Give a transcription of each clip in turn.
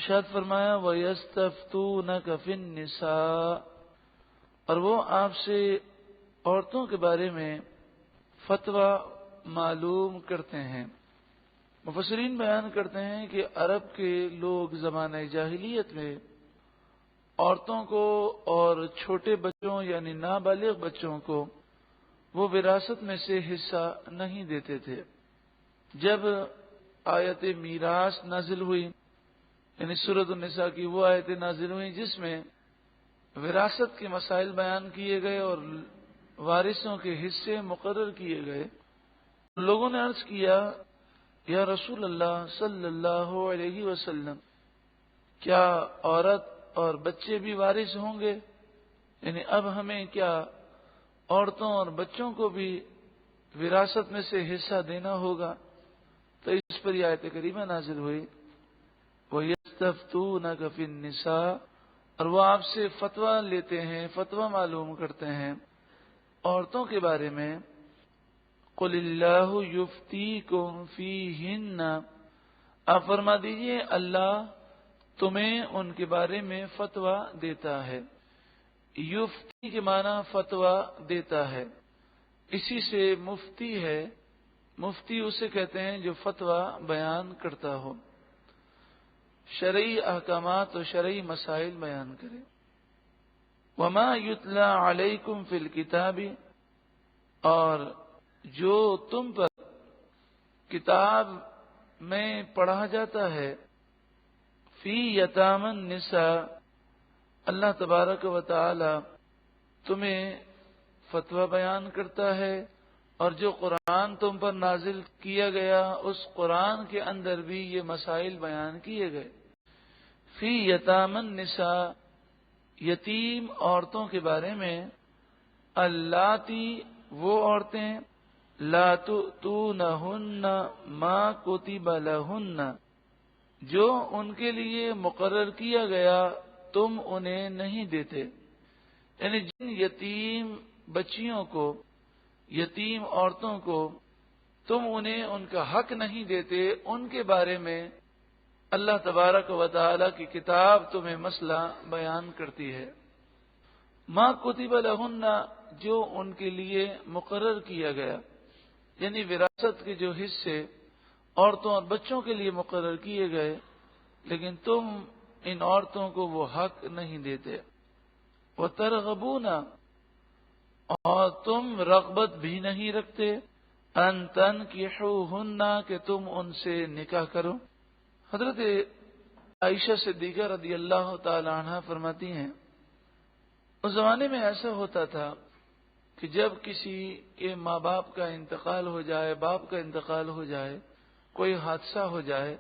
ارشاد فرمایا وَيَسْتَفْتُونَكَ فِي النِّسَاءِ، اور وہ آپ سے عورتوں کے بارے میں فتویٰ معلوم کرتے ہیں۔ مفسرین بیان کرتے ہیں کہ عرب کے لوگ زمانہ جاہلیت میں عورتوں کو اور چھوٹے بچوں یعنی نابالغ بچوں کو وہ وراثت میں سے حصہ نہیں دیتے تھے۔ جب آیت میراث نازل ہوئی، یعنی سورۃ النساء کی وہ آیتیں نازل ہوئی جس میں وراثت کے مسائل بیان کیے گئے اور وارثوں کے حصے مقرر کیے گئے، لوگوں نے عرض کیا یا رسول اللہ صلی اللہ علیہ وسلم، کیا عورت اور بچے بھی وارث ہوں گے؟ یعنی اب ہمیں کیا عورتوں اور بچوں کو بھی وراثت میں سے حصہ دینا ہوگا؟ تو اس پر یہ آیت کریمہ نازل ہوئی وَيَسْتَفْتُونَكَ فِي النِّسَاءِ، اور وہ آپ سے فتویٰ لیتے ہیں، فتویٰ معلوم کرتے ہیں عورتوں کے بارے میں۔ قُلِ اللَّهُ يُفْتِيكُمْ فِيهِنَّ، آپ فرما دیجئے اللہ تمہیں ان کے بارے میں فتویٰ دیتا ہے۔ یفتی کے معنی فتویٰ دیتا ہے، اسی سے مفتی ہے۔ مفتی اسے کہتے ہیں جو فتویٰ بیان کرتا ہو، شرعی احکامات و شرعی مسائل بیان کرے۔ وما یتلی علیکم فی الکتاب، اور جو تم پر کتاب میں پڑھا جاتا ہے، فی یتام النساء، اللہ تبارک و تعالی تمہیں فتویٰ بیان کرتا ہے، اور جو قرآن تم پر نازل کیا گیا اس قرآن کے اندر بھی یہ مسائل بیان کیے گئے۔ فی یتام النساء، یتیم عورتوں کے بارے میں، اللاتی وہ عورتیں، لا تؤتونہن ما کتب لہن، جو ان کے لیے مقرر کیا گیا تم انہیں نہیں دیتے، یعنی جن یتیم بچیوں کو، یتیم عورتوں کو تم انہیں ان کا حق نہیں دیتے، ان کے بارے میں اللہ تبارک و تعالی کی کتاب تمہیں مسئلہ بیان کرتی ہے۔ ما کتب لہن، جو ان کے لیے مقرر کیا گیا، یعنی وراثت کے جو حصے عورتوں اور بچوں کے لیے مقرر کیے گئے، لیکن تم ان عورتوں کو وہ حق نہیں دیتے۔ وَتَرْغَبُونَ، اور تم رغبت بھی نہیں رکھتے، ان تنکحوہن، کہ تم ان سے نکاح کرو۔ حضرت عائشہ صدیقہ رضی اللہ تعالی عنہ فرماتی ہیں اس زمانے میں ایسا ہوتا تھا کہ جب کسی کے ماں باپ کا انتقال ہو جائے، باپ کا انتقال ہو جائے، کوئی حادثہ ہو جائے،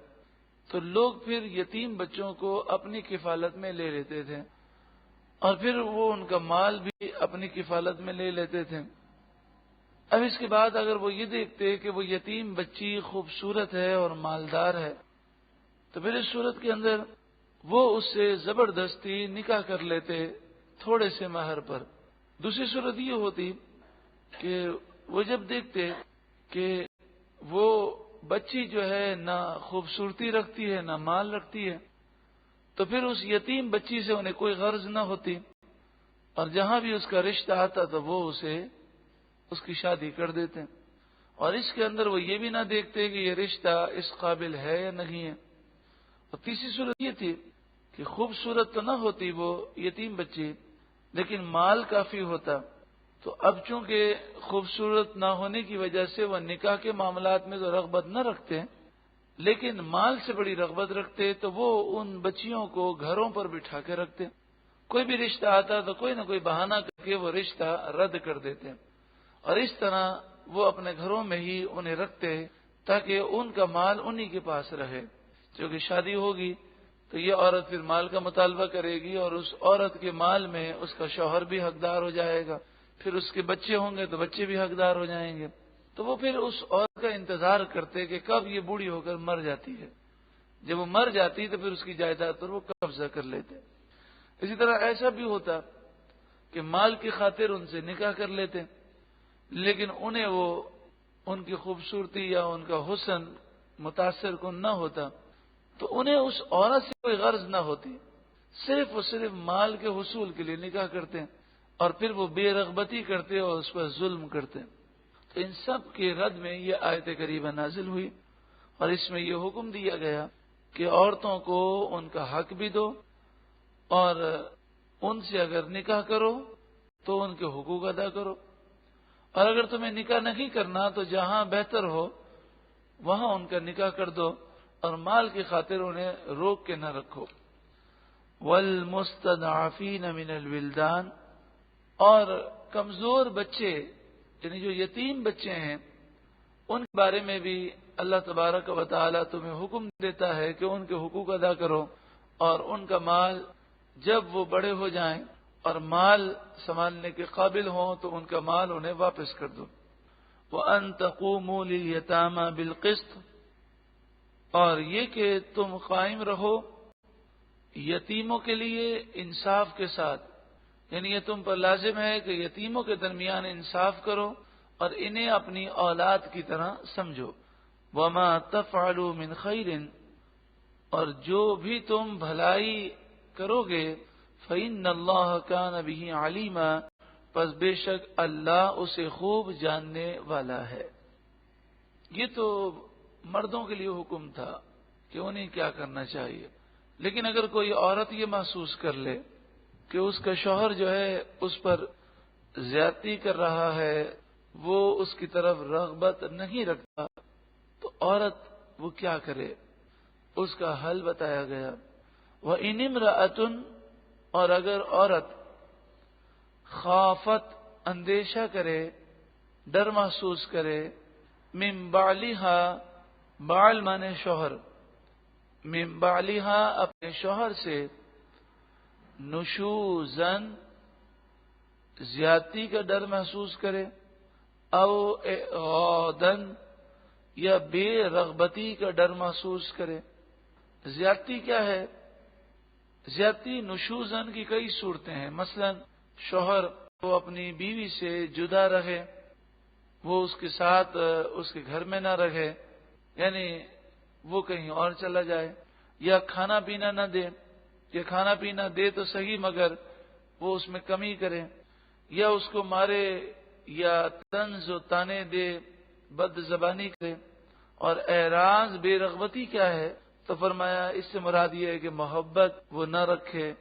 تو لوگ پھر یتیم بچوں کو اپنی کفالت میں لے لیتے تھے، اور پھر وہ ان کا مال بھی اپنی کفالت میں لے لیتے تھے۔ اب اس کے بعد اگر وہ یہ دیکھتے کہ وہ یتیم بچی خوبصورت ہے اور مالدار ہے، تو پھر اس صورت کے اندر وہ اس سے زبردستی نکاح کر لیتے تھوڑے سے مہر پر۔ دوسری صورت یہ ہوتی کہ وہ جب دیکھتے کہ وہ بچی جو ہے نہ خوبصورتی رکھتی ہے نہ مال رکھتی ہے، تو پھر اس یتیم بچی سے انہیں کوئی غرض نہ ہوتی، اور جہاں بھی اس کا رشتہ آتا تو وہ اسے اس کی شادی کر دیتے، اور اس کے اندر وہ یہ بھی نہ دیکھتے کہ یہ رشتہ اس قابل ہے یا نہیں ہے۔ اور تیسری صورت یہ تھی کہ خوبصورت تو نہ ہوتی وہ یتیم بچی، لیکن مال کافی ہوتا، تو اب چونکہ خوبصورت نہ ہونے کی وجہ سے وہ نکاح کے معاملات میں تو رغبت نہ رکھتے، لیکن مال سے بڑی رغبت رکھتے، تو وہ ان بچیوں کو گھروں پر بٹھا کے رکھتے، کوئی بھی رشتہ آتا تو کوئی نہ کوئی بہانہ کر کے وہ رشتہ رد کر دیتے، اور اس طرح وہ اپنے گھروں میں ہی انہیں رکھتے تاکہ ان کا مال انہی کے پاس رہے۔ کیونکہ شادی ہوگی تو یہ عورت پھر مال کا مطالبہ کرے گی، اور اس عورت کے مال میں اس کا شوہر بھی حقدار ہو جائے گا، پھر اس کے بچے ہوں گے تو بچے بھی حقدار ہو جائیں گے، تو وہ پھر اس عورت کا انتظار کرتے کہ کب یہ بوڑھی ہو کر مر جاتی ہے، جب وہ مر جاتی تو پھر اس کی جائیداد پر وہ قبضہ کر لیتے۔ اسی طرح ایسا بھی ہوتا کہ مال کی خاطر ان سے نکاح کر لیتے، لیکن انہیں وہ ان کی خوبصورتی یا ان کا حسن متاثر کن نہ ہوتا، تو انہیں اس عورت سے کوئی غرض نہ ہوتی، صرف اور صرف مال کے حصول کے لیے نکاح کرتے ہیں، اور پھر وہ بے رغبتی کرتے اور اس پر ظلم کرتے. تو ان سب کے رد میں یہ آیت کریمہ نازل ہوئی، اور اس میں یہ حکم دیا گیا کہ عورتوں کو ان کا حق بھی دو، اور ان سے اگر نکاح کرو تو ان کے حقوق ادا کرو، اور اگر تمہیں نکاح نہیں کرنا تو جہاں بہتر ہو وہاں ان کا نکاح کر دو، اور مال کی خاطر انہیں روک کے نہ رکھو. والمستضعفین من الولدان، اور کمزور بچے یعنی جو یتیم بچے ہیں ان کے بارے میں بھی اللہ تبارک و تعالی تمہیں حکم دیتا ہے کہ ان کے حقوق ادا کرو، اور ان کا مال جب وہ بڑے ہو جائیں اور مال سنبھالنے کے قابل ہوں تو ان کا مال انہیں واپس کر دو. وَأَن تَقُومُوا لِلْيَتَامَى بِالْقِسْطِ، اور یہ کہ تم قائم رہو یتیموں کے لیے انصاف کے ساتھ، یعنی یہ تم پر لازم ہے کہ یتیموں کے درمیان انصاف کرو اور انہیں اپنی اولاد کی طرح سمجھو. وَمَا تَفْعَلُوا مِنْ خَيْرٍ، اور جو بھی تم بھلائی کرو گے فَإِنَّ اللَّهَ كَانَ بِهِ عَلِيمًا، پس بے شک اللہ اسے خوب جاننے والا ہے. یہ تو مردوں کے لیے حکم تھا کہ انہیں کیا کرنا چاہیے، لیکن اگر کوئی عورت یہ محسوس کر لے کہ اس کا شوہر جو ہے اس پر زیادتی کر رہا ہے، وہ اس کی طرف رغبت نہیں رکھتا، تو عورت وہ کیا کرے، اس کا حل بتایا گیا. وَإِنِ امْرَأَةٌ، اور اگر عورت خافت اندیشہ کرے، ڈر محسوس کرے، من بعلہا، بعل مانے شوہر، من بعلہا اپنے شوہر سے، نشوزن زیادتی کا ڈر محسوس کرے، او اعراضن یا بے رغبتی کا ڈر محسوس کرے. زیادتی کیا ہے؟ زیادتی نشوزن کی کئی صورتیں ہیں. مثلا شوہر وہ اپنی بیوی سے جدا رہے، وہ اس کے ساتھ اس کے گھر میں نہ رہے، یعنی وہ کہیں اور چلا جائے، یا کھانا پینا نہ دے، یا کھانا پینا دے تو صحیح مگر وہ اس میں کمی کرے، یا اس کو مارے یا طنز و طانے دے، بد زبانی کرے. اور اعراض بے رغبتی کیا ہے؟ تو فرمایا اس سے مراد یہ ہے کہ محبت وہ نہ رکھے،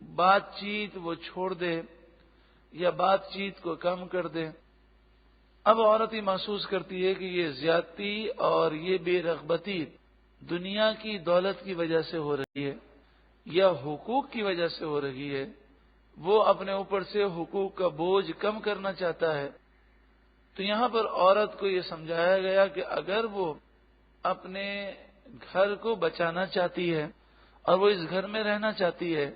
بات چیت وہ چھوڑ دے یا بات چیت کو کم کر دے. اب عورت ہی محسوس کرتی ہے کہ یہ زیادتی اور یہ بے رغبتی دنیا کی دولت کی وجہ سے ہو رہی ہے یا حقوق کی وجہ سے ہو رہی ہے، وہ اپنے اوپر سے حقوق کا بوجھ کم کرنا چاہتا ہے. تو یہاں پر عورت کو یہ سمجھایا گیا کہ اگر وہ اپنے گھر کو بچانا چاہتی ہے اور وہ اس گھر میں رہنا چاہتی ہے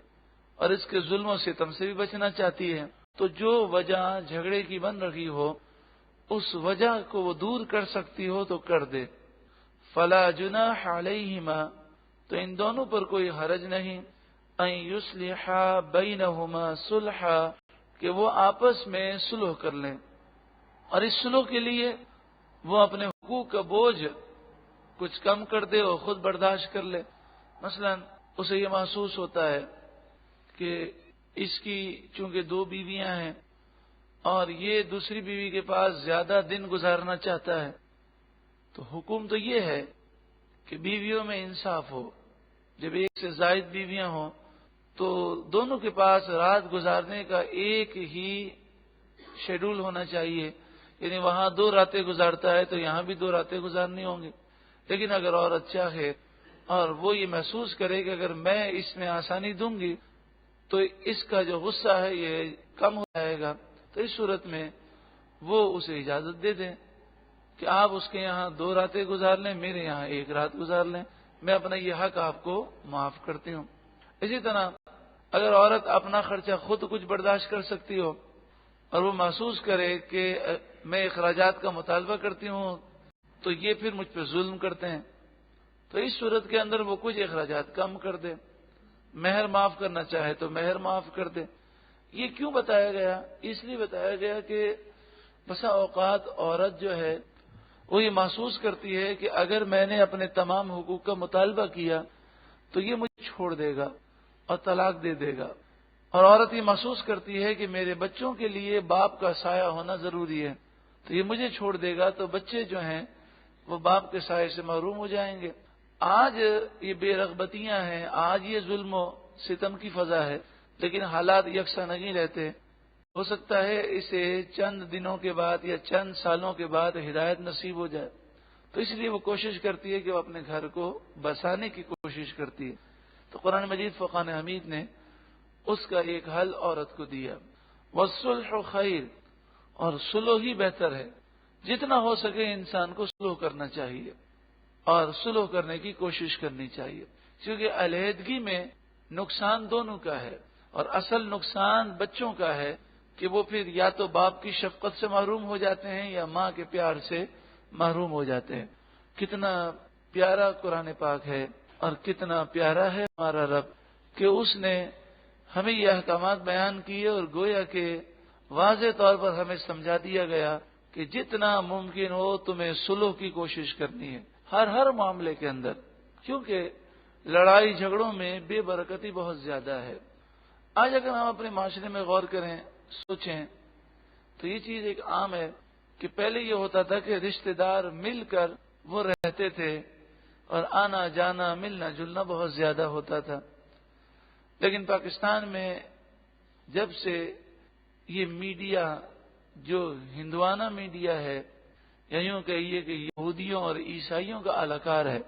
اور اس کے ظلم و ستم سے بھی بچنا چاہتی ہے، تو جو وجہ جھگڑے کی بن رہی ہو اس وجہ کو وہ دور کر سکتی ہو تو کر دے. فلا جناح علیہما، تو ان دونوں پر کوئی حرج نہیں، ان یصلحا بینہما صلحا، کہ وہ آپس میں صلح کر لیں، اور اس صلح کے لیے وہ اپنے حقوق کا بوجھ کچھ کم کر دے اور خود برداشت کر لے. مثلا اسے یہ محسوس ہوتا ہے کہ اس کی چونکہ 2 بیویاں ہیں اور یہ دوسری بیوی کے پاس زیادہ دن گزارنا چاہتا ہے، تو حکم تو یہ ہے کہ بیویوں میں انصاف ہو. جب ایک سے زائد بیویاں ہوں تو دونوں کے پاس رات گزارنے کا ایک ہی شیڈول ہونا چاہیے، یعنی وہاں 2 راتیں گزارتا ہے تو یہاں بھی 2 راتیں گزارنی ہوں گی. لیکن اگر عورت چاہے اور وہ یہ محسوس کرے کہ اگر میں اس میں آسانی دوں گی تو اس کا جو غصہ ہے یہ کم ہو جائے گا، تو اس صورت میں وہ اسے اجازت دے دیں کہ آپ اس کے یہاں 2 راتیں گزار لیں، میرے یہاں 1 رات گزار لیں، میں اپنا یہ حق آپ کو معاف کرتی ہوں. اسی طرح اگر عورت اپنا خرچہ خود کچھ برداشت کر سکتی ہو اور وہ محسوس کرے کہ میں اخراجات کا مطالبہ کرتی ہوں تو یہ پھر مجھ پہ ظلم کرتے ہیں، تو اس صورت کے اندر وہ کچھ اخراجات کم کر دے، مہر معاف کرنا چاہے تو مہر معاف کر دے. یہ کیوں بتایا گیا؟ اس لیے بتایا گیا کہ بسا اوقات عورت جو ہے وہ یہ محسوس کرتی ہے کہ اگر میں نے اپنے تمام حقوق کا مطالبہ کیا تو یہ مجھے چھوڑ دے گا اور طلاق دے دے گا، اور عورت یہ محسوس کرتی ہے کہ میرے بچوں کے لیے باپ کا سایہ ہونا ضروری ہے، تو یہ مجھے چھوڑ دے گا تو بچے جو ہیں وہ باپ کے سائے سے محروم ہو جائیں گے۔ آج یہ بے رغبتیاں ہیں، آج یہ ظلم و ستم کی فضا ہے، لیکن حالات یکساں نہیں رہتے۔ ہو سکتا ہے اسے چند دنوں کے بعد یا چند سالوں کے بعد ہدایت نصیب ہو جائے، تو اس لیے وہ کوشش کرتی ہے کہ وہ اپنے گھر کو بسانے کی کوشش کرتی ہے۔ تو قرآن مجید فرقان حمید نے اس کا ایک حل عورت کو دیا، والصلح خیر، اور صلح ہی بہتر ہے۔ جتنا ہو سکے انسان کو صلح کرنا چاہیے اور صلح کرنے کی کوشش کرنی چاہیے، کیونکہ علیحدگی میں نقصان دونوں کا ہے، اور اصل نقصان بچوں کا ہے کہ وہ پھر یا تو باپ کی شفقت سے محروم ہو جاتے ہیں یا ماں کے پیار سے محروم ہو جاتے ہیں۔ کتنا پیارا قرآن پاک ہے اور کتنا پیارا ہے ہمارا رب کہ اس نے ہمیں یہ احکامات بیان کیے، اور گویا کہ واضح طور پر ہمیں سمجھا دیا گیا کہ جتنا ممکن ہو تمہیں صلح کی کوشش کرنی ہے ہر معاملے کے اندر، کیونکہ لڑائی جھگڑوں میں بے برکتی بہت زیادہ ہے۔ آج اگر ہم اپنے معاشرے میں غور کریں، سوچیں، تو یہ چیز ایک عام ہے کہ پہلے یہ ہوتا تھا کہ رشتہ دار مل کر وہ رہتے تھے اور آنا جانا ملنا جلنا بہت زیادہ ہوتا تھا، لیکن پاکستان میں جب سے یہ میڈیا جو ہندوانہ میڈیا ہے، یا یوں کہیے کہ یہودیوں اور عیسائیوں کا الاکار ہے،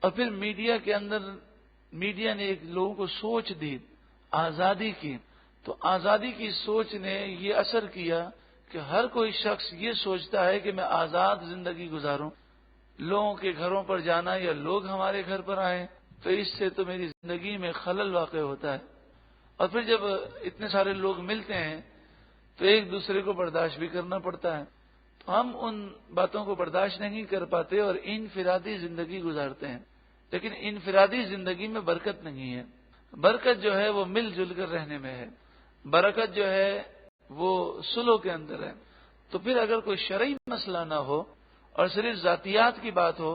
اور پھر میڈیا کے اندر میڈیا نے ایک لوگوں کو سوچ دی، آزادی کی، تو آزادی کی سوچ نے یہ اثر کیا کہ ہر کوئی شخص یہ سوچتا ہے کہ میں آزاد زندگی گزاروں، لوگوں کے گھروں پر جانا یا لوگ ہمارے گھر پر آئیں تو اس سے تو میری زندگی میں خلل واقع ہوتا ہے، اور پھر جب اتنے سارے لوگ ملتے ہیں تو ایک دوسرے کو برداشت بھی کرنا پڑتا ہے، تو ہم ان باتوں کو برداشت نہیں کر پاتے اور انفرادی زندگی گزارتے ہیں، لیکن انفرادی زندگی میں برکت نہیں ہے۔ برکت جو ہے وہ مل جل کر رہنے میں ہے، برکت جو ہے وہ صلح کے اندر ہے۔ تو پھر اگر کوئی شرعی مسئلہ نہ ہو اور صرف ذاتیات کی بات ہو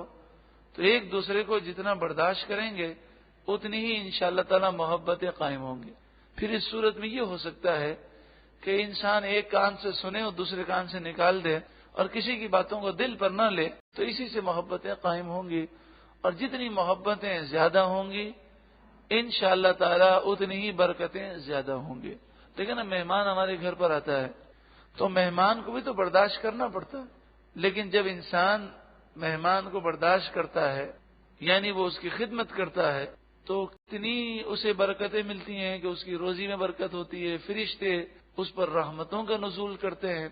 تو ایک دوسرے کو جتنا برداشت کریں گے اتنی ہی انشاءاللہ تعالی محبتیں قائم ہوں گی۔ پھر اس صورت میں یہ ہو سکتا ہے کہ انسان ایک کان سے سنے اور دوسرے کان سے نکال دے اور کسی کی باتوں کو دل پر نہ لے، تو اسی سے محبتیں قائم ہوں گی، اور جتنی محبتیں زیادہ ہوں گی انشاءاللہ تعالی اتنی ہی برکتیں زیادہ ہوں گی۔ لیکن اب مہمان ہمارے گھر پر آتا ہے تو مہمان کو بھی تو برداشت کرنا پڑتا ہے، لیکن جب انسان مہمان کو برداشت کرتا ہے یعنی وہ اس کی خدمت کرتا ہے تو کتنی اسے برکتیں ملتی ہیں کہ اس کی روزی میں برکت ہوتی ہے، فرشتے اس پر رحمتوں کا نزول کرتے ہیں۔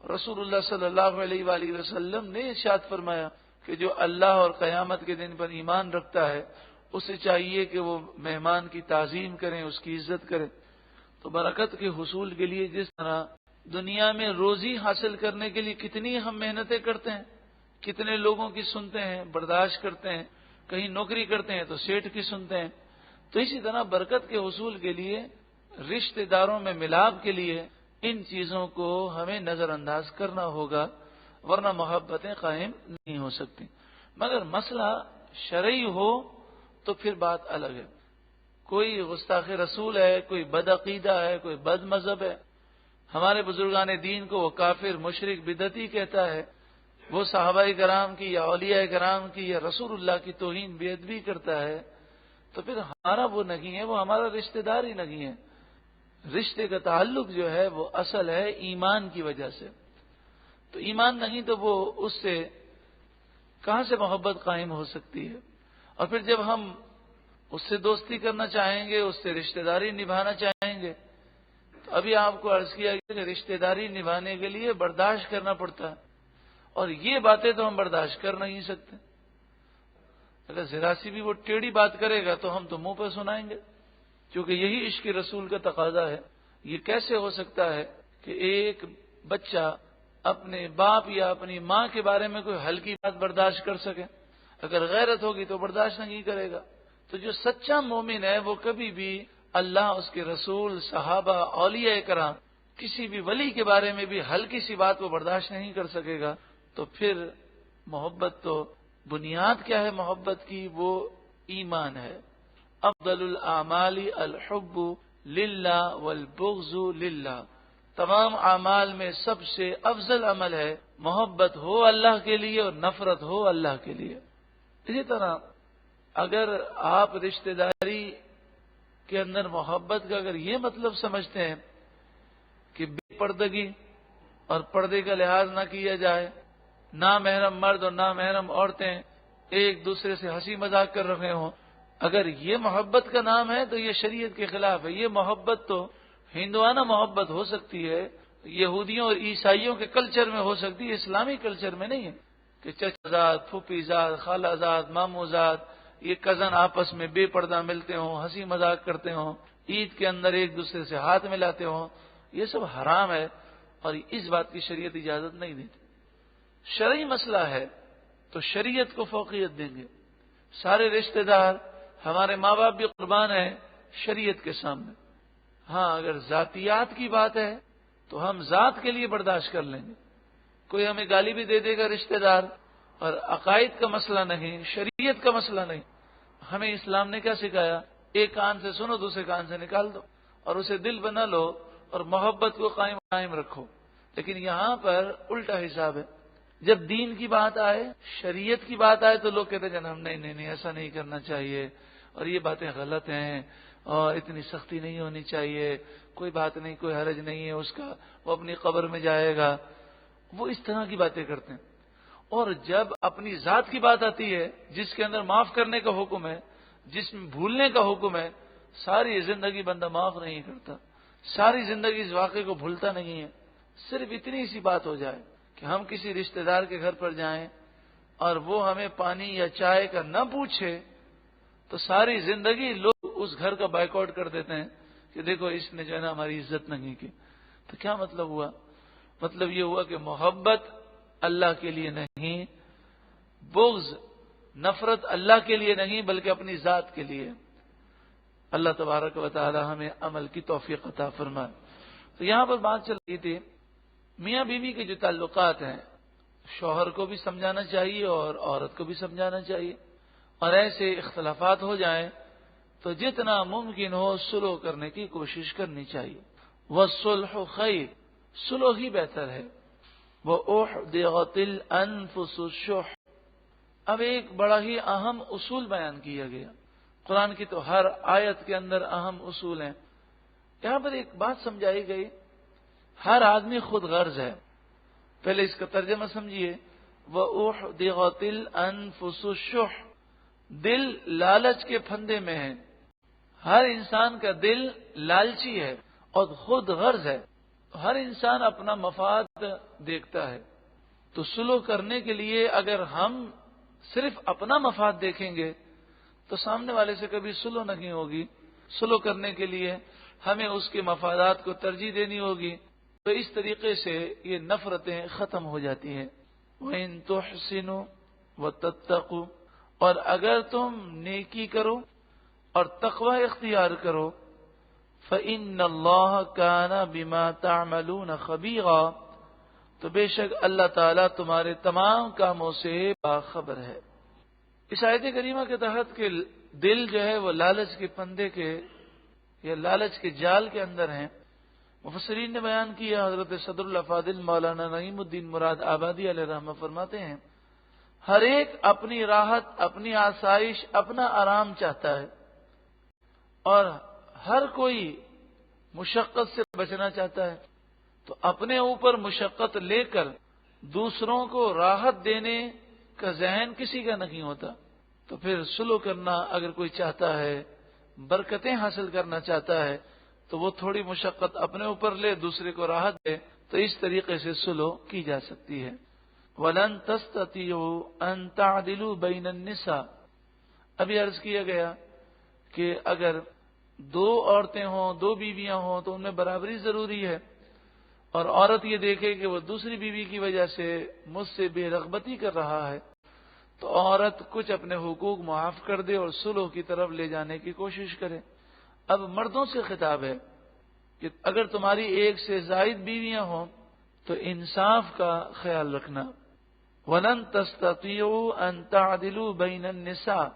رسول اللہ صلی اللہ علیہ وآلہ وسلم نے ارشاد فرمایا کہ جو اللہ اور قیامت کے دن پر ایمان رکھتا ہے اسے چاہیے کہ وہ مہمان کی تعظیم کریں، اس کی عزت کریں۔ تو برکت کے حصول کے لیے جس طرح دنیا میں روزی حاصل کرنے کے لیے کتنی ہم محنتیں کرتے ہیں، کتنے لوگوں کی سنتے ہیں، برداشت کرتے ہیں، کہیں نوکری کرتے ہیں تو سیٹھ کی سنتے ہیں، تو اسی طرح برکت کے حصول کے لیے، رشتہ داروں میں ملاپ کے لیے ان چیزوں کو ہمیں نظر انداز کرنا ہوگا، ورنہ محبتیں قائم نہیں ہو سکتی۔ مگر مسئلہ شرعی ہو تو پھر بات الگ ہے۔ کوئی گستاخ رسول ہے، کوئی بد عقیدہ ہے، کوئی بد مذہب ہے، ہمارے بزرگان دین کو وہ کافر مشرک بدعتی کہتا ہے، وہ صحابہ کرام کی یا اولیاء کرام کی یا رسول اللہ کی توہین بے ادبی کرتا ہے، تو پھر ہمارا وہ نہیں ہے، وہ ہمارا رشتہ دار ہی نہیں ہے۔ رشتے کا تعلق جو ہے وہ اصل ہے ایمان کی وجہ سے، تو ایمان نہیں تو وہ اس سے کہاں سے محبت قائم ہو سکتی ہے؟ اور پھر جب ہم اس سے دوستی کرنا چاہیں گے، اس سے رشتہ داری نبھانا چاہیں گے، تو ابھی آپ کو عرض کیا کہ رشتہ داری نبھانے کے لیے برداشت کرنا پڑتا ہے، اور یہ باتیں تو ہم برداشت کر نہیں سکتے۔ اگر ذرا سی بھی وہ ٹیڑھی بات کرے گا تو ہم تو منہ پہ سنائیں گے، کیونکہ یہی عشق رسول کا تقاضا ہے۔ یہ کیسے ہو سکتا ہے کہ ایک بچہ اپنے باپ یا اپنی ماں کے بارے میں کوئی ہلکی بات برداشت کر سکے؟ اگر غیرت ہوگی تو برداشت نہیں کرے گا۔ تو جو سچا مومن ہے وہ کبھی بھی اللہ، اس کے رسول، صحابہ، اولیاء کرام، کسی بھی ولی کے بارے میں بھی ہلکی سی بات وہ برداشت نہیں کر سکے گا۔ تو پھر محبت تو بنیاد کیا ہے محبت کی؟ وہ ایمان ہے. افضل الاعمال الحب للہ والبغض للہ. تمام اعمال میں سب سے افضل عمل ہے محبت ہو اللہ کے لیے اور نفرت ہو اللہ کے لیے. اسی طرح اگر آپ رشتہ داری کے اندر محبت کا اگر یہ مطلب سمجھتے ہیں کہ بے پردگی اور پردے کا لحاظ نہ کیا جائے، نامحرم مرد اور نامحرم عورتیں ایک دوسرے سے ہنسی مذاق کر رہے ہوں، اگر یہ محبت کا نام ہے تو یہ شریعت کے خلاف ہے. یہ محبت تو ہندوانہ محبت ہو سکتی ہے، یہودیوں اور عیسائیوں کے کلچر میں ہو سکتی ہے، اسلامی کلچر میں نہیں ہے کہ چچا زاد، پھوپھی زاد، خالہ زاد، ماموں زاد، یہ کزن آپس میں بے پردہ ملتے ہوں، ہنسی مذاق کرتے ہوں، عید کے اندر ایک دوسرے سے ہاتھ ملاتے ہوں. یہ سب حرام ہے اور اس بات کی شریعت اجازت نہیں دیتی. شرعی مسئلہ ہے تو شریعت کو فوقیت دیں گے. سارے رشتہ دار، ہمارے ماں باپ بھی قربان ہیں شریعت کے سامنے. ہاں اگر ذاتیات کی بات ہے تو ہم ذات کے لیے برداشت کر لیں گے. کوئی ہمیں گالی بھی دے دے گا رشتہ دار، اور عقائد کا مسئلہ نہیں، شریعت کا مسئلہ نہیں. ہمیں اسلام نے کیا سکھایا؟ ایک کان سے سنو، دوسرے کان سے نکال دو، اور اسے دل بنا لو اور محبت کو قائم رکھو. لیکن یہاں پر الٹا حساب ہے. جب دین کی بات آئے، شریعت کی بات آئے تو لوگ کہتے ہیں جناب نہیں ایسا نہیں کرنا چاہیے، اور یہ باتیں غلط ہیں، اور اتنی سختی نہیں ہونی چاہیے، کوئی بات نہیں، کوئی حرج نہیں ہے اس کا، وہ اپنی قبر میں جائے گا. وہ اس طرح کی باتیں کرتے ہیں. اور جب اپنی ذات کی بات آتی ہے جس کے اندر معاف کرنے کا حکم ہے، جس میں بھولنے کا حکم ہے، ساری زندگی بندہ معاف نہیں کرتا، ساری زندگی اس واقعے کو بھولتا نہیں ہے. صرف اتنی سی بات ہو جائے کہ ہم کسی رشتہ دار کے گھر پر جائیں اور وہ ہمیں پانی یا چائے کا نہ پوچھے تو ساری زندگی لوگ اس گھر کا بائیکاٹ کر دیتے ہیں کہ دیکھو اس نے جو ہے نا ہماری عزت نہیں کی. تو کیا مطلب ہوا؟ مطلب یہ ہوا کہ محبت اللہ کے لیے نہیں، بغض، نفرت اللہ کے لیے نہیں بلکہ اپنی ذات کے لیے. اللہ تبارک و تعالی ہمیں عمل کی توفیق عطا فرمائے. تو یہاں پر بات چل رہی تھی میاں بیوی کے جو تعلقات ہیں، شوہر کو بھی سمجھانا چاہیے اور عورت کو بھی سمجھانا چاہیے. اور ایسے اختلافات ہو جائیں تو جتنا ممکن ہو صلح کرنے کی کوشش کرنی چاہیے. والصلح خیر، صلح ہی بہتر ہے. وَأُحْضِرَتِ الْأَنفُسُ الشُّحَّ. اب ایک بڑا ہی اہم اصول بیان کیا گیا. قرآن کی تو ہر آیت کے اندر اہم اصول ہیں. یہاں پر ایک بات سمجھائی گئی، ہر آدمی خود غرض ہے. پہلے اس کا ترجمہ سمجھیے. وَأُحْضِرَتِ الْأَنفُسُ الشُّحَّ. دل لالچ کے پھندے میں ہے. ہر انسان کا دل لالچی ہے اور خود غرض ہے. ہر انسان اپنا مفاد دیکھتا ہے. تو صلح کرنے کے لیے اگر ہم صرف اپنا مفاد دیکھیں گے تو سامنے والے سے کبھی صلح نہیں ہوگی. صلح کرنے کے لیے ہمیں اس کے مفادات کو ترجیح دینی ہوگی. تو اس طریقے سے یہ نفرتیں ختم ہو جاتی ہیں. وَإِن تُحْسِنُوا وَتَتَّقُوا. اور اگر تم نیکی کرو اور تقوی اختیار کرو، فَإِنَّ اللَّهَ كَانَ بِمَا تَعْمَلُونَ خَبِيرًا. تو بے شک اللہ تعالیٰ تمہارے تمام کاموں سے باخبر ہے. اس آیت کریمہ کے تحت کہ دل جو ہے وہ لالچ کے پندے کے یا لالچ کے جال کے اندر ہیں، مفسرین نے بیان کیا. حضرت صدر الافاضل مولانا نعیم الدین مراد آبادی علیہ رحمہ فرماتے ہیں ہر ایک اپنی راحت، اپنی آسائش، اپنا آرام چاہتا ہے، اور ہر کوئی مشقت سے بچنا چاہتا ہے. تو اپنے اوپر مشقت لے کر دوسروں کو راحت دینے کا ذہن کسی کا نہیں ہوتا. تو پھر صلح کرنا اگر کوئی چاہتا ہے، برکتیں حاصل کرنا چاہتا ہے، تو وہ تھوڑی مشقت اپنے اوپر لے، دوسرے کو راحت دے. تو اس طریقے سے صلح کی جا سکتی ہے. وَلَن تَسْتَطِيعُوا أَن تَعْدِلُوا بَيْنَ النِّسَاءِ. ابھی عرض کیا گیا کہ اگر دو عورتیں ہوں، دو بیویاں ہوں تو ان میں برابری ضروری ہے. اور عورت یہ دیکھے کہ وہ دوسری بیوی کی وجہ سے مجھ سے بے رغبتی کر رہا ہے تو عورت کچھ اپنے حقوق معاف کر دے اور صلح کی طرف لے جانے کی کوشش کرے. اب مردوں سے خطاب ہے کہ اگر تمہاری ایک سے زائد بیویاں ہوں تو انصاف کا خیال رکھنا. وَلَن تَسْتَطِيعُوا أَن تَعْدِلُوا بَيْنَ النِّسَاءِ،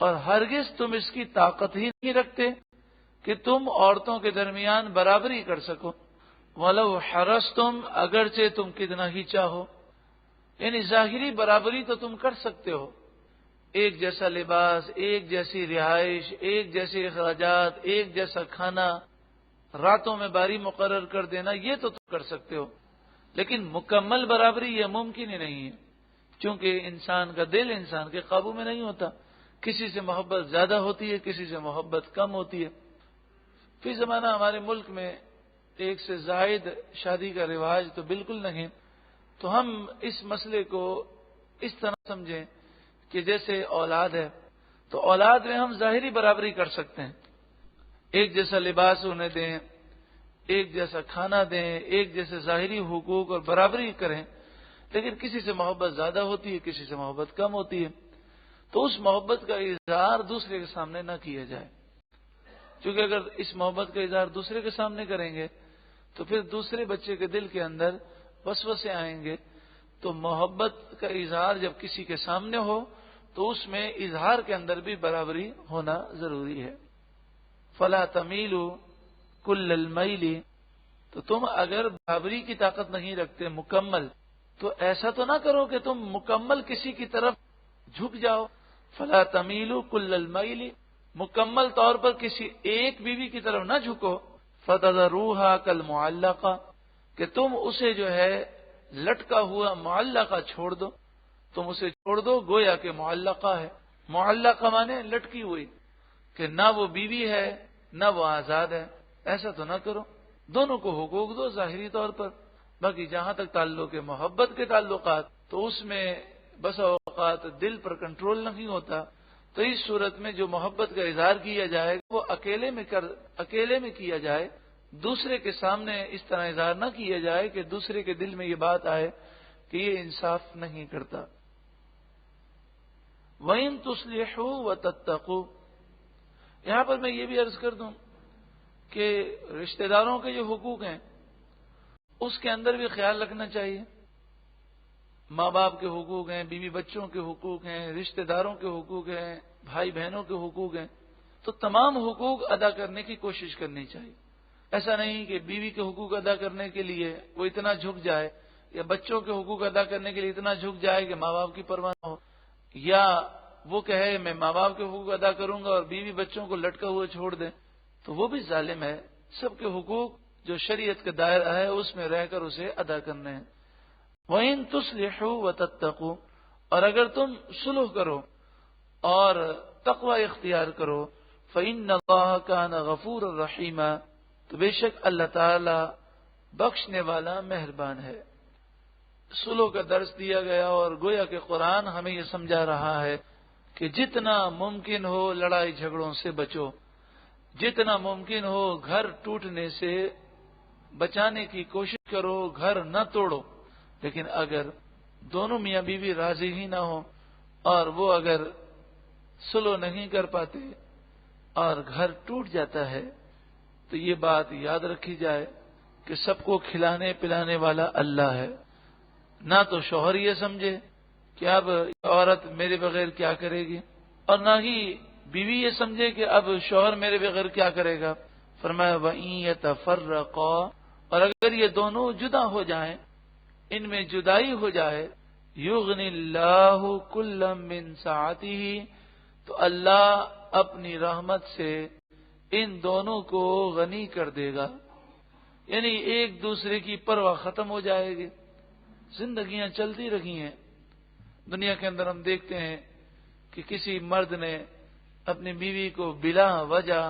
اور ہرگز تم اس کی طاقت ہی نہیں رکھتے کہ تم عورتوں کے درمیان برابری کر سکو. وَلَوْ حَرَصْتُمْ، اگرچہ تم کتنا ہی چاہو. یعنی ظاہری برابری تو تم کر سکتے ہو، ایک جیسا لباس، ایک جیسی رہائش، ایک جیسے اخراجات، ایک جیسا کھانا، راتوں میں باری مقرر کر دینا، یہ تو تم کر سکتے ہو. لیکن مکمل برابری یہ ممکن ہی نہیں ہے، کیونکہ انسان کا دل انسان کے قابو میں نہیں ہوتا. کسی سے محبت زیادہ ہوتی ہے، کسی سے محبت کم ہوتی ہے. فی زمانہ ہمارے ملک میں ایک سے زائد شادی کا رواج تو بالکل نہیں. تو ہم اس مسئلے کو اس طرح سمجھیں کہ جیسے اولاد ہے تو اولاد میں ہم ظاہری برابری کر سکتے ہیں، ایک جیسا لباس انہیں دیں، ایک جیسا کھانا دیں، ایک جیسے ظاہری حقوق اور برابری کریں. لیکن کسی سے محبت زیادہ ہوتی ہے، کسی سے محبت کم ہوتی ہے، تو اس محبت کا اظہار دوسرے کے سامنے نہ کیا جائے. کیونکہ اگر اس محبت کا اظہار دوسرے کے سامنے کریں گے تو پھر دوسرے بچے کے دل کے اندر وسوسے آئیں گے. تو محبت کا اظہار جب کسی کے سامنے ہو تو اس میں اظہار کے اندر بھی برابری ہونا ضروری ہے. فلا تمیلوا کل المیل، تو تم اگر برابری کی طاقت نہیں رکھتے مکمل، تو ایسا تو نہ کرو کہ تم مکمل کسی کی طرف جھک جاؤ. فلا تمیلوا کل المیل، مکمل طور پر کسی ایک بیوی کی طرف نہ جھکو. فتذروها کالمعلقہ، کہ تم اسے جو ہے لٹکا ہوا معلقہ چھوڑ دو، تم اسے چھوڑ دو گویا کہ معلقہ ہے. معلقہ مانے لٹکی ہوئی، کہ نہ وہ بیوی ہے نہ وہ آزاد ہے. ایسا تو نہ کرو، دونوں کو حقوق دو ظاہری طور پر. باقی جہاں تک تعلق ہے محبت کے تعلقات، تو اس میں بس اوقات دل پر کنٹرول نہیں ہوتا. تو اس صورت میں جو محبت کا اظہار کیا جائے وہ اکیلے میں کیا جائے، دوسرے کے سامنے اس طرح اظہار نہ کیا جائے کہ دوسرے کے دل میں یہ بات آئے کہ یہ انصاف نہیں کرتا. وَإِن تُصْلِحُوا وَتَتَّقُوا، یہاں پر میں یہ بھی عرض کر دوں کہ رشتہ داروں کے جو حقوق ہیں اس کے اندر بھی خیال رکھنا چاہیے. ماں باپ کے حقوق ہیں، بیوی بچوں کے حقوق ہیں، رشتہ داروں کے حقوق ہیں، بھائی بہنوں کے حقوق ہیں. تو تمام حقوق ادا کرنے کی کوشش کرنی چاہیے. ایسا نہیں کہ بیوی کے حقوق ادا کرنے کے لیے وہ اتنا جھک جائے، یا بچوں کے حقوق ادا کرنے کے لیے اتنا جھک جائے کہ ماں باپ کی پرواہ نہ ہو، یا وہ کہے میں ماں باپ کے حقوق ادا کروں گا اور بیوی بچوں کو لٹکا ہوا چھوڑ دیں، تو وہ بھی ظالم ہے. سب کے حقوق جو شریعت کا دائرہ ہے اس میں رہ کر اسے ادا کرنے ہیں. وَإِن تُصْلِحُوا وَتَتَّقُوا، اور اگر تم صلح کرو اور تقوی اختیار کرو، فَإِنَّ اللَّهَ كَانَ غَفُورًا رَحِيمًا، تو بے شک اللہ تعالی بخشنے والا مہربان ہے. صلح کا درس دیا گیا اور گویا کہ قرآن ہمیں یہ سمجھا رہا ہے کہ جتنا ممکن ہو لڑائی جھگڑوں سے بچو، جتنا ممکن ہو گھر ٹوٹنے سے بچانے کی کوشش کرو، گھر نہ توڑو. لیکن اگر دونوں میاں بیوی راضی ہی نہ ہو اور وہ اگر صلح نہیں کر پاتے اور گھر ٹوٹ جاتا ہے تو یہ بات یاد رکھی جائے کہ سب کو کھلانے پلانے والا اللہ ہے. نہ تو شوہر یہ سمجھے کہ اب عورت میرے بغیر کیا کرے گی، اور نہ ہی بیوی یہ سمجھے کہ اب شوہر میرے بغیر کیا کرے گا. فرمایا وَإِن يَتَفَرَّقَا، اور اگر یہ دونوں جدا ہو جائیں، ان میں جدائی ہو جائے، يُغْنِ اللَّهُ كُلًّا مِّن سَعَتِهِ، تو اللہ اپنی رحمت سے ان دونوں کو غنی کر دے گا. یعنی ایک دوسرے کی پرواہ ختم ہو جائے گی. زندگیاں چلتی رہی ہیں دنیا کے اندر، ہم دیکھتے ہیں کہ کسی مرد نے اپنی بیوی کو بلا وجہ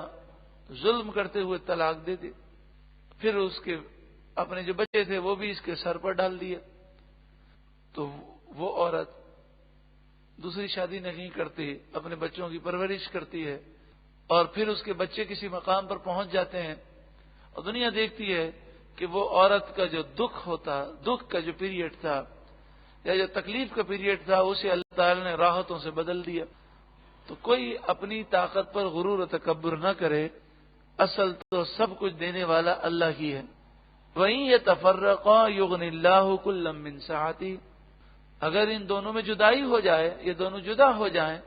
ظلم کرتے ہوئے طلاق دے دی، پھر اس کے اپنے جو بچے تھے وہ بھی اس کے سر پر ڈال دیے. تو وہ عورت دوسری شادی نہیں کرتی، اپنے بچوں کی پرورش کرتی ہے، اور پھر اس کے بچے کسی مقام پر پہنچ جاتے ہیں اور دنیا دیکھتی ہے کہ وہ عورت کا جو دکھ کا جو پیریڈ تھا یا جو تکلیف کا پیریڈ تھا اسے اللہ تعالی نے راحتوں سے بدل دیا. تو کوئی اپنی طاقت پر غرور و تکبر نہ کرے، اصل تو سب کچھ دینے والا اللہ ہی ہے. وَإِن يَتَفَرَّقَا يُغْنِ اللَّهُ كُلًّا مِّن سَعَتِهِ، اگر ان دونوں میں جدائی ہو جائے، یہ دونوں جدا ہو جائیں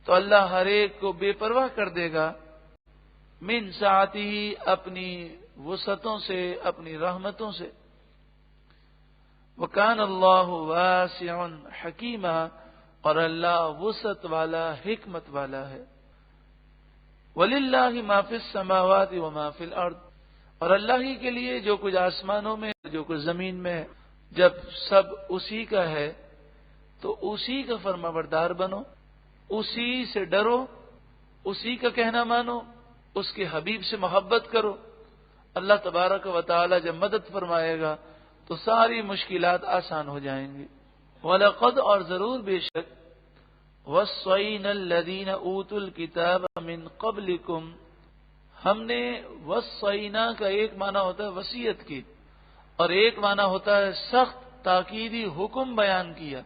تو اللہ ہر ایک کو بے پرواہ کر دے گا، من سعتہ، اپنی وسعتوں سے، اپنی رحمتوں سے۔ وَكَانَ اللَّهُ وَاسِعًا حَكِيمًا، اور اللہ وسعت والا، حکمت والا ہے۔ وَلِلَّهِ مَا فِي السَّمَاوَاتِ وَمَا فِي الْأَرْضِ، اور اللہ ہی کے لیے جو کچھ آسمانوں میں، جو کچھ زمین میں ہے۔ جب سب اسی کا ہے تو اسی کا فرما بردار بنو، اسی سے ڈرو، اسی کا کہنا مانو، اس کے حبیب سے محبت کرو۔ اللہ تبارک و تعالی جب مدد فرمائے گا تو ساری مشکلات آسان ہو جائیں گی۔ وَلَقَدْ، اور ضرور بے شک، وَصَّيْنَا الَّذِينَ أُوتُوا الْكِتَابَ مِنْ قَبْلِكُمْ، ہم نے وصینا کا ایک معنی ہوتا ہے وصیت کی، اور ایک معنی ہوتا ہے سخت تاکیدی حکم بیان کیا،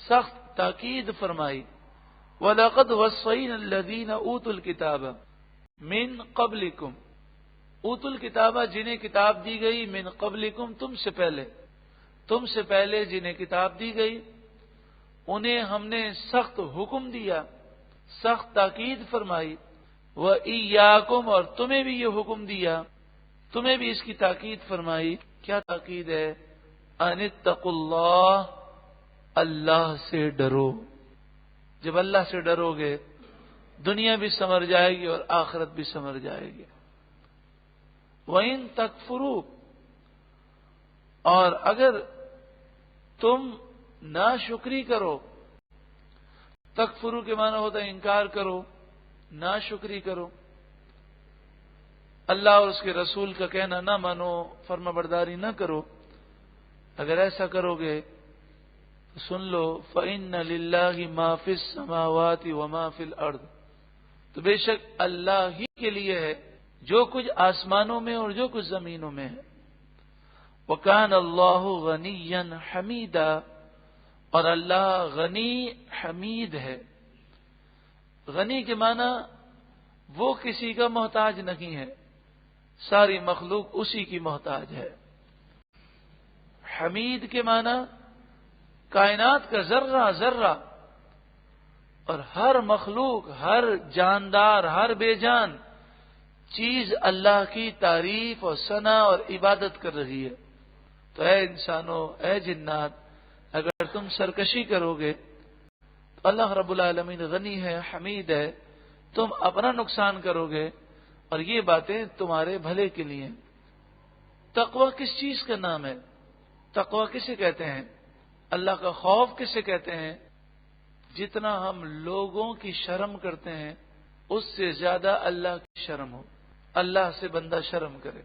سخت تاکید فرمائی۔ وَلَقَدْ وَصَّيْنَا الَّذِينَ أُوتُوا الْكِتَابَ مِنْ قَبْلِكُمْ، اوتوا الکتابہ، جنہیں کتاب دی گئی، من قبلکم، تم سے پہلے جنہیں کتاب دی گئی، انہیں ہم نے سخت حکم دیا، سخت تاکید فرمائی۔ وَإِيَّاكُمْ، اور تمہیں بھی یہ حکم دیا، تمہیں بھی اس کی تاکید فرمائی۔ کیا تاکید ہے؟ أَنِ اتَّقُوا اللَّهَ، اللہ سے ڈرو۔ جب اللہ سے ڈرو گے دنیا بھی سنور جائے گی اور آخرت بھی سنور جائے گی۔ وَإِن تَكْفُرُوا، اور اگر تم ناشکری کرو، تکفرو کے معنی ہوتا ہے انکار کرو، ناشکری کرو، اللہ اور اس کے رسول کا کہنا نہ مانو، فرما برداری نہ کرو، اگر ایسا کرو گے تو سن لو، فَإِنَّ لِلَّهِ مَا فِي السَّمَاوَاتِ وَمَا فِي الْأَرْضِ، تو بے شک اللہ ہی کے لیے ہے جو کچھ آسمانوں میں اور جو کچھ زمینوں میں ہے۔ وَكَانَ اللَّهُ غَنِيًّا حَمِيدًا، اور اللہ غنی حمید ہے۔ غنی کے معنی وہ کسی کا محتاج نہیں ہے، ساری مخلوق اسی کی محتاج ہے۔ حمید کے معنی کائنات کا ذرہ ذرہ اور ہر مخلوق، ہر جاندار، ہر بے جان چیز اللہ کی تعریف اور ثنا اور عبادت کر رہی ہے۔ تو اے انسانوں، اے جنات، اگر تم سرکشی کرو گے تو اللہ رب العالمین غنی ہے، حمید ہے، تم اپنا نقصان کرو گے اور یہ باتیں تمہارے بھلے کے لیے۔ تقوی کس چیز کا نام ہے؟ تقوی کسے کہتے ہیں؟ اللہ کا خوف کسے کہتے ہیں؟ جتنا ہم لوگوں کی شرم کرتے ہیں اس سے زیادہ اللہ کی شرم ہو، اللہ سے بندہ شرم کرے۔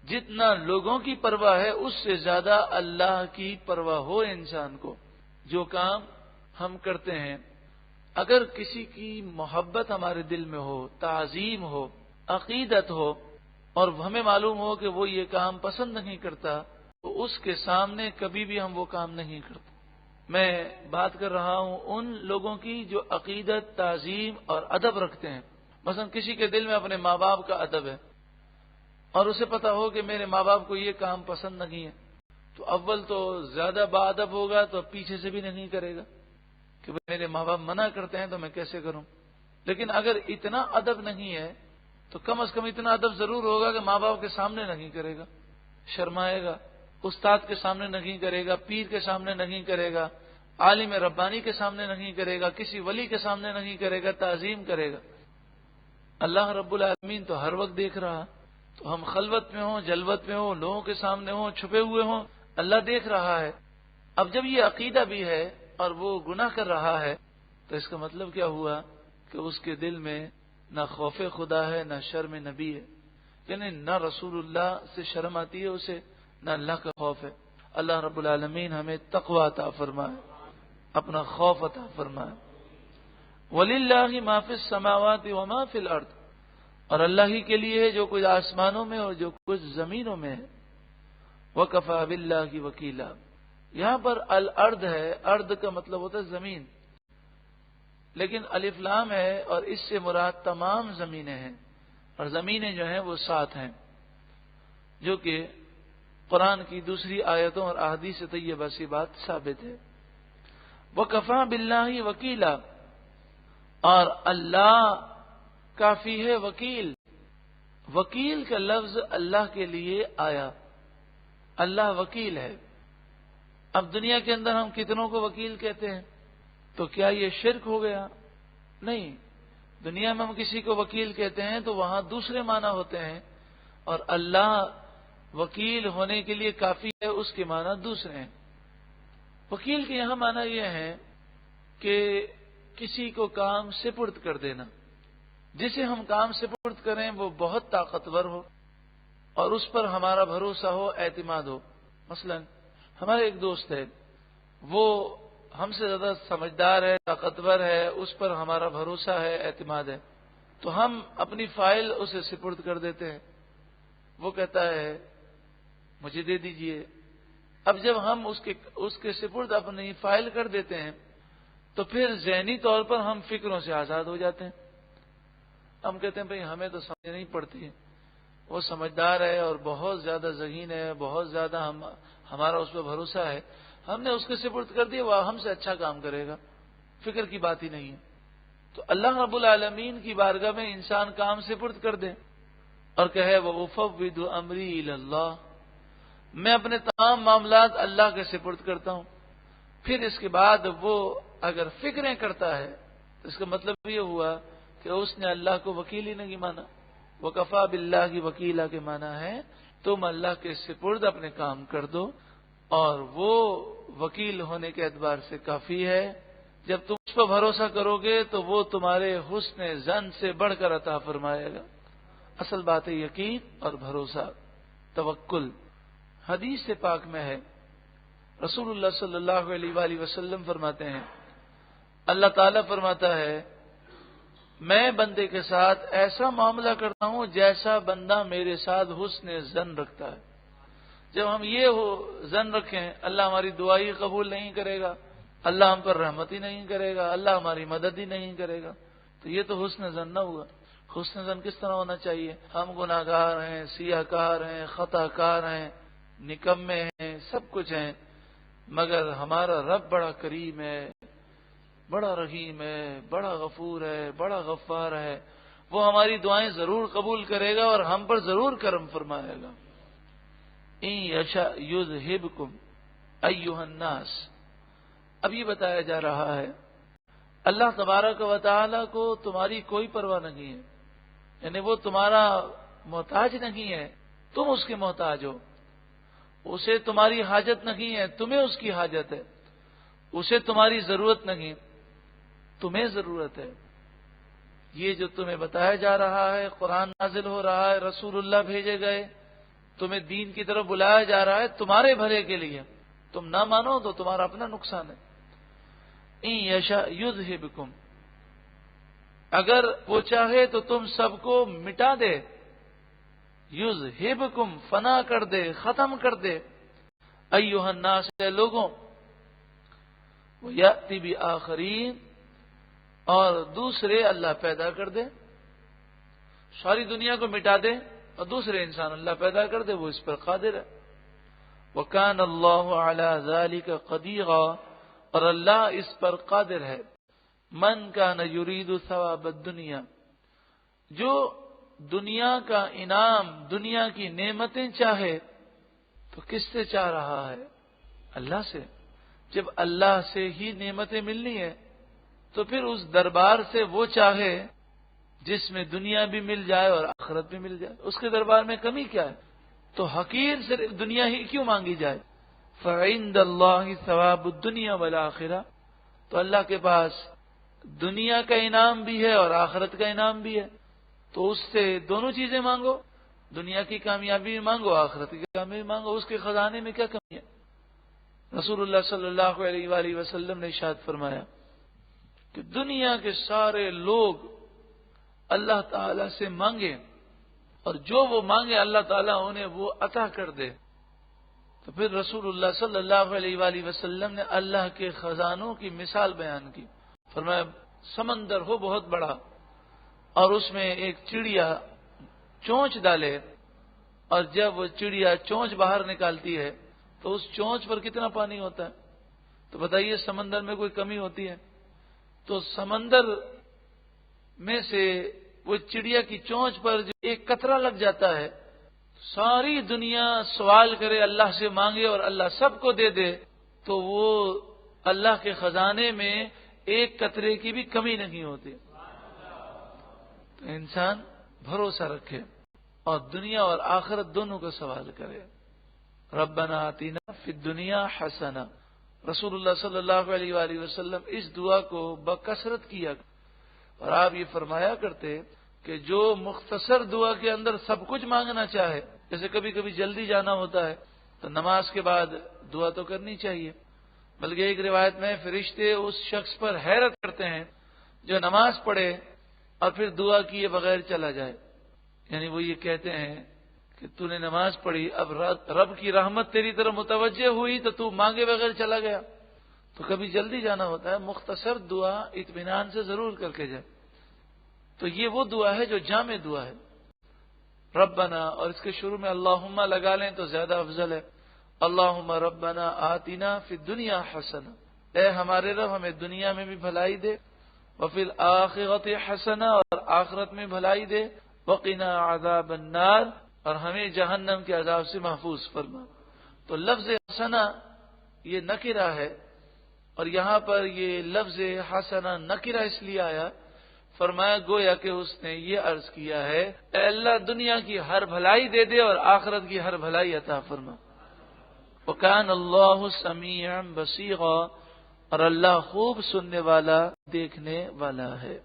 جتنا لوگوں کی پرواہ ہے اس سے زیادہ اللہ کی پرواہ ہو انسان کو۔ جو کام ہم کرتے ہیں، اگر کسی کی محبت ہمارے دل میں ہو، تعظیم ہو، عقیدت ہو، اور ہمیں معلوم ہو کہ وہ یہ کام پسند نہیں کرتا، تو اس کے سامنے کبھی بھی ہم وہ کام نہیں کرتے۔ میں بات کر رہا ہوں ان لوگوں کی جو عقیدت، تعظیم اور ادب رکھتے ہیں۔ مثلا کسی کے دل میں اپنے ماں باپ کا ادب ہے اور اسے پتا ہو کہ میرے ماں باپ کو یہ کام پسند نہیں ہے، تو اول تو زیادہ با ادب ہوگا تو پیچھے سے بھی نہیں کرے گا کہ میرے ماں باپ منع کرتے ہیں تو میں کیسے کروں۔ لیکن اگر اتنا ادب نہیں ہے تو کم از کم اتنا ادب ضرور ہوگا کہ ماں باپ کے سامنے نہیں کرے گا، شرمائے گا، استاد کے سامنے نہیں کرے گا، پیر کے سامنے نہیں کرے گا، عالم ربانی کے سامنے نہیں کرے گا، کسی ولی کے سامنے نہیں کرے گا، تعظیم کرے گا۔ اللہ رب العالمین تو ہر وقت دیکھ رہا، تو ہم خلوت میں ہوں، جلوت میں ہوں، لوگوں کے سامنے ہوں، چھپے ہوئے ہوں، اللہ دیکھ رہا ہے۔ اب جب یہ عقیدہ بھی ہے اور وہ گناہ کر رہا ہے تو اس کا مطلب کیا ہوا کہ اس کے دل میں نہ خوف خدا ہے، نہ شرم نبی ہے، یعنی نہ رسول اللہ سے شرم آتی ہے اسے، نہ اللہ کا خوف ہے۔ اللہ رب العالمین ہمیں تقوی عطا فرمائے، اپنا خوف عطا فرمائے۔ وَلِلَّهِ مَا فِي السَّمَاوَاتِ وَمَا فِي الْأَرْضِ، اور اللہ ہی کے لیے ہے جو کچھ آسمانوں میں اور جو کچھ زمینوں میں ہے۔ وَكَفَى بِاللَّهِ وَكِيلًا، یہاں پر الارض ہے، ارض کا مطلب ہوتا ہے زمین، لیکن الف لام ہے اور اس سے مراد تمام زمینیں ہیں، اور زمینیں جو ہیں وہ 7 ہیں، جو کہ قرآن کی دوسری آیتوں اور احادیث طیبہ سے بات ثابت ہے۔ وَكَفَى بِاللَّهِ وَكِيلًا، اور اللہ کافی ہے وکیل۔ وکیل کا لفظ اللہ کے لیے آیا، اللہ وکیل ہے۔ اب دنیا کے اندر ہم کتنوں کو وکیل کہتے ہیں، تو کیا یہ شرک ہو گیا؟ نہیں، دنیا میں ہم کسی کو وکیل کہتے ہیں تو وہاں دوسرے معنی ہوتے ہیں، اور اللہ وکیل ہونے کے لیے کافی ہے اس کے معنی دوسرے ہیں۔ وکیل کے یہاں معنی یہ ہے کہ کسی کو کام سپرد کر دینا، جسے ہم کام سپرد کریں وہ بہت طاقتور ہو اور اس پر ہمارا بھروسہ ہو، اعتماد ہو۔ مثلا ہمارے ایک دوست ہے، وہ ہم سے زیادہ سمجھدار ہے، طاقتور ہے، اس پر ہمارا بھروسہ ہے، اعتماد ہے، تو ہم اپنی فائل اسے سپرد کر دیتے ہیں۔ وہ کہتا ہے مجھے دے دیجئے۔ اب جب ہم اس کے سپرد اپنی فائل کر دیتے ہیں تو پھر ذہنی طور پر ہم فکروں سے آزاد ہو جاتے ہیں۔ ہم کہتے ہیں بھئی ہمیں تو سمجھ نہیں پڑتی، وہ سمجھدار ہے اور بہت زیادہ ذہین ہے، بہت زیادہ ہمارا اس پہ بھروسہ ہے، ہم نے اس کے سپرد کر دیا، وہ ہم سے اچھا کام کرے گا، فکر کی بات ہی نہیں ہے۔ تو اللہ رب العالمین کی بارگاہ میں انسان کام سپرد کر دے اور کہے وَأُفَوِّضُ أَمْرِي إِلَى اللَّهِ، میں اپنے تمام معاملات اللہ کے سپرد کرتا ہوں۔ پھر اس کے بعد وہ اگر فکریں کرتا ہے تو اس کا مطلب یہ ہوا کہ اس نے اللہ کو وکیل ہی نہیں مانا۔ وَكَفَى بِاللَّهِ وَكِيلًا کے معنی ہے تم اللہ کے سپرد اپنے کام کر دو اور وہ وکیل ہونے کے اعتبار سے کافی ہے۔ جب تم اس پر بھروسہ کرو گے تو وہ تمہارے حسن ظن سے بڑھ کر عطا فرمائے گا۔ اصل بات ہے یقین اور بھروسہ، توکل۔ حدیث سے پاک میں ہے، رسول اللہ صلی اللہ علیہ وآلہ وسلم فرماتے ہیں، اللہ تعالیٰ فرماتا ہے میں بندے کے ساتھ ایسا معاملہ کرتا ہوں جیسا بندہ میرے ساتھ حسن ظن رکھتا ہے۔ جب ہم یہ ظن رکھیں اللہ ہماری دعا ہی قبول نہیں کرے گا، اللہ ہم پر رحمت ہی نہیں کرے گا، اللہ ہماری مدد ہی نہیں کرے گا، تو یہ تو حسن ظن نہ ہوا۔ حسن ظن کس طرح ہونا چاہیے؟ ہم گناہ گار ہیں، سیاہ کار ہیں، خطا کار ہیں، نکمے ہیں، سب کچھ ہیں، مگر ہمارا رب بڑا کریم ہے، بڑا رحیم ہے، بڑا غفور ہے، بڑا غفار ہے، وہ ہماری دعائیں ضرور قبول کرے گا اور ہم پر ضرور کرم فرمائے گا۔ ان یشاء یذہبکم ایھا الناس، اب یہ بتایا جا رہا ہے اللہ تبارک و تعالی کو تمہاری کوئی پرواہ نہیں ہے، یعنی وہ تمہارا محتاج نہیں ہے، تم اس کے محتاج ہو، اسے تمہاری حاجت نہیں ہے، تمہیں اس کی حاجت ہے، اسے تمہاری ضرورت نہیں، تمہیں ضرورت ہے۔ یہ جو تمہیں بتایا جا رہا ہے، قرآن نازل ہو رہا ہے، رسول اللہ بھیجے گئے، تمہیں دین کی طرف بلایا جا رہا ہے تمہارے بھلے کے لیے، تم نہ مانو تو تمہارا اپنا نقصان ہے۔ ان یشاء یذہبکم، اگر وہ چاہے تو تم سب کو مٹا دے، یذہبکم فنا کر دے، ختم کر دے، ایھا الناس لوگوں، ویأتی بآخرین، اور دوسرے اللہ پیدا کر دے، ساری دنیا کو مٹا دے اور دوسرے انسان اللہ پیدا کر دے، وہ اس پر قادر ہے۔ وَكَانَ اللَّهُ عَلَى ذَلِكَ قَدِيرًا، اور اللہ اس پر قادر ہے۔ مَنْ كَانَ يُرِيدُ ثَوَابَ الدُّنْيَا، جو دنیا کا انعام، دنیا کی نعمتیں چاہے تو کس سے چاہ رہا ہے؟ اللہ سے۔ جب اللہ سے ہی نعمتیں ملنی ہے تو پھر اس دربار سے وہ چاہے جس میں دنیا بھی مل جائے اور آخرت بھی مل جائے، اس کے دربار میں کمی کیا ہے؟ تو حقیر صرف دنیا ہی کیوں مانگی جائے؟ فَعِندَ اللَّهِ ثَوَابُ الدُّنْيَا وَالْآخِرَةِ، تو اللہ کے پاس دنیا کا انعام بھی ہے اور آخرت کا انعام بھی ہے، تو اس سے دونوں چیزیں مانگو، دنیا کی کامیابی بھی مانگو، آخرت کی کامیابی مانگو، اس کے خزانے میں کیا کمی ہے؟ رسول اللہ صلی اللہ علیہ وآلہ وسلم نے ارشاد فرمایا کہ دنیا کے سارے لوگ اللہ تعالی سے مانگے اور جو وہ مانگے اللہ تعالیٰ انہیں وہ عطا کر دے، تو پھر رسول اللہ صلی اللہ علیہ وآلہ وسلم نے اللہ کے خزانوں کی مثال بیان کی۔ فرمایا سمندر ہو بہت بڑا اور اس میں ایک چڑیا چونچ ڈالے، اور جب وہ چڑیا چونچ باہر نکالتی ہے تو اس چونچ پر کتنا پانی ہوتا ہے؟ تو بتائیے سمندر میں کوئی کمی ہوتی ہے؟ تو سمندر میں سے وہ چڑیا کی چونچ پر جو ایک قطرہ لگ جاتا ہے، ساری دنیا سوال کرے، اللہ سے مانگے اور اللہ سب کو دے دے، تو وہ اللہ کے خزانے میں ایک قطرے کی بھی کمی نہیں ہوتی۔ تو انسان بھروسہ رکھے اور دنیا اور آخرت دونوں کا سوال کرے۔ ربنا آتینا فی الدنیا حسنہ، رسول اللہ صلی اللہ علیہ وآلہ وسلم اس دعا کو بکثرت کیا، اور آپ یہ فرمایا کرتے کہ جو مختصر دعا کے اندر سب کچھ مانگنا چاہے، جیسے کبھی کبھی جلدی جانا ہوتا ہے تو نماز کے بعد دعا تو کرنی چاہیے، بلکہ ایک روایت میں فرشتے اس شخص پر حیرت کرتے ہیں جو نماز پڑھے اور پھر دعا کیے بغیر چلا جائے، یعنی وہ یہ کہتے ہیں کہ تو نے نماز پڑھی، اب رب کی رحمت تیری طرف متوجہ ہوئی تو مانگے بغیر چلا گیا۔ تو کبھی جلدی جانا ہوتا ہے، مختصر دعا اطمینان سے ضرور کر کے جائے۔ تو یہ وہ دعا ہے جو جامع دعا ہے، ربنا، اور اس کے شروع میں اللہم لگا لیں تو زیادہ افضل ہے۔ اللہم ربنا آتنا فی الدنیا حسنہ، اے ہمارے رب ہمیں دنیا میں بھی بھلائی دے، وفی الآخرۃ حسنہ، اور آخرت میں بھلائی دے، وقنا عذاب النار، اور ہمیں جہنم کے عذاب سے محفوظ فرما۔ تو لفظ حسنہ یہ نکرہ ہے، اور یہاں پر یہ لفظ حسنہ نکرہ اس لیے آیا، فرمایا گویا کہ اس نے یہ عرض کیا ہے اے اللہ دنیا کی ہر بھلائی دے دے اور آخرت کی ہر بھلائی عطا فرما۔ وَكَانَ اللَّهُ سَمِيعًا بَصِيرًا، اور اللہ خوب سننے والا، دیکھنے والا ہے۔